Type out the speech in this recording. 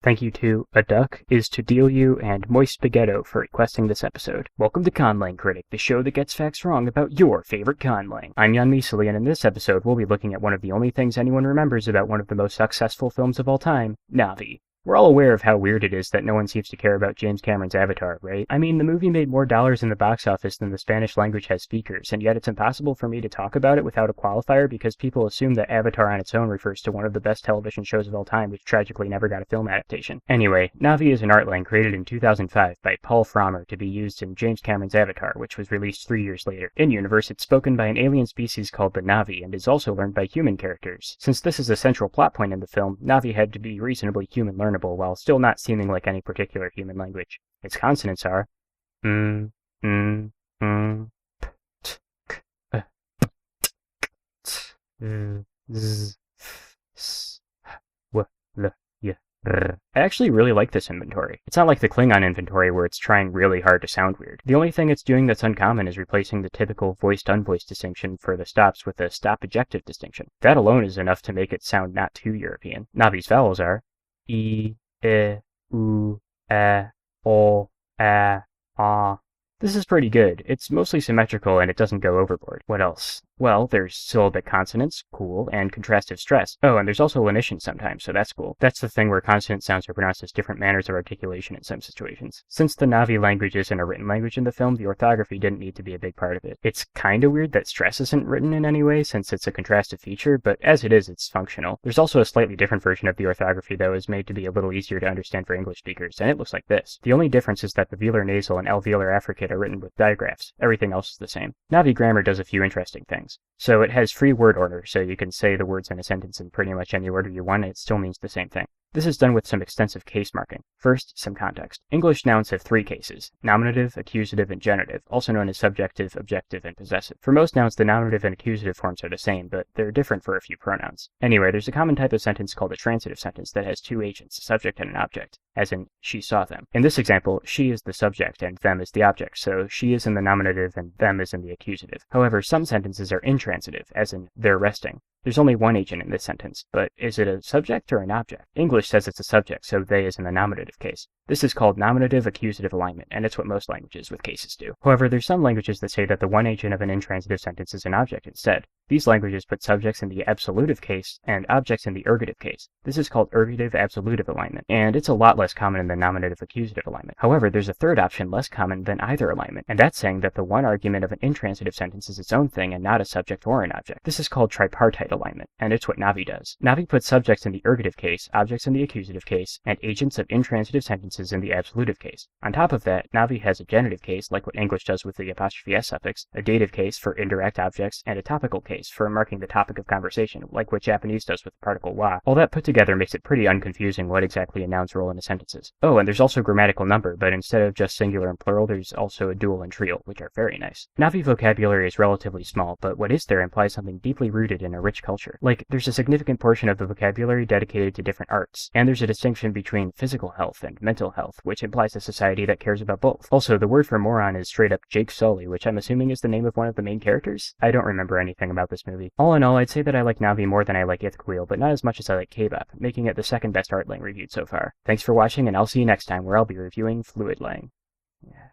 Thank you to A Duck Is To Deal You and Moist Spaghetto for requesting this episode. Welcome to Conlang Critic, the show that gets facts wrong about your favorite conlang. I'm Misali, and in this episode we'll be looking at one of the only things anyone remembers about one of the most successful films of all time, Na'vi. We're all aware of how weird it is that no one seems to care about James Cameron's Avatar, right? I mean, the movie made more dollars in the box office than the Spanish language has speakers, and yet it's impossible for me to talk about it without a qualifier because people assume that Avatar on its own refers to one of the best television shows of all time, which tragically never got a film adaptation. Anyway, Na'vi is an artlang created in 2005 by Paul Frommer to be used in James Cameron's Avatar, which was released 3 years later. In universe, it's spoken by an alien species called the Na'vi, and is also learned by human characters. Since this is a central plot point in the film, Na'vi had to be reasonably human learnable while still not seeming like any particular human language. Its consonants are p, t, k, t, z, s, w, l, y, r. I actually really like this inventory. It's not like the Klingon inventory where it's trying really hard to sound weird. The only thing it's doing that's uncommon is replacing the typical voiced-unvoiced distinction for the stops with a stop-ejective distinction. That alone is enough to make it sound not too European. Na'vi's vowels are e, u, o, a. This is pretty good. It's mostly symmetrical and it doesn't go overboard. What else? Well, there's syllabic consonants, cool, and contrastive stress. Oh, and there's also lenition sometimes, so that's cool. That's the thing where consonant sounds are pronounced as different manners of articulation in some situations. Since the Na'vi language isn't a written language in the film, the orthography didn't need to be a big part of it. It's kinda weird that stress isn't written in any way, since it's a contrastive feature, but as it is, it's functional. There's also a slightly different version of the orthography, though, is made to be a little easier to understand for English speakers, and it looks like this. The only difference is that the velar nasal and alveolar affricate are written with digraphs. Everything else is the same. Na'vi grammar does a few interesting things. So it has free word order, so you can say the words in a sentence in pretty much any order you want, and it still means the same thing. This is done with some extensive case marking. First, some context. English nouns have 3 cases: nominative, accusative, and genitive, also known as subjective, objective, and possessive. For most nouns, the nominative and accusative forms are the same, but they're different for a few pronouns. Anyway, there's a common type of sentence called a transitive sentence that has 2 agents, a subject and an object, as in, she saw them. In this example, she is the subject and them is the object, so she is in the nominative and them is in the accusative. However, some sentences are intransitive, as in, they're resting. There's only one agent in this sentence, but is it a subject or an object? English says it's a subject, so they is in the nominative case. This is called nominative-accusative alignment, and it's what most languages with cases do. However, there's some languages that say that the one agent of an intransitive sentence is an object instead. These languages put subjects in the absolutive case and objects in the ergative case. This is called ergative-absolutive alignment, and it's a lot less common in the nominative-accusative alignment. However, there's a third option less common than either alignment, and that's saying that the one argument of an intransitive sentence is its own thing and not a subject or an object. This is called tripartite alignment, and it's what Na'vi does. Na'vi puts subjects in the ergative case, objects in the accusative case, and agents of intransitive sentences in the absolutive case. On top of that, Na'vi has a genitive case, like what English does with the apostrophe s suffix, a dative case for indirect objects, and a topical case for marking the topic of conversation, like what Japanese does with the particle wa. All that put together makes it pretty unconfusing what exactly a noun's role in a sentence is. Oh, and there's also grammatical number, but instead of just singular and plural, there's also a dual and trial, which are very nice. Na'vi vocabulary is relatively small, but what is there implies something deeply rooted in a rich culture. Like, there's a significant portion of the vocabulary dedicated to different arts, and there's a distinction between physical health and mental health, which implies a society that cares about both. Also, the word for moron is straight up Jake Sully, which I'm assuming is the name of one of the main characters? I don't remember anything about this movie. All in all, I'd say that I like Na'vi more than I like Ithquil, but not as much as I like K-Bop, making it the second best artlang reviewed so far. Thanks for watching, and I'll see you next time, where I'll be reviewing Fluid Lang. Yeah.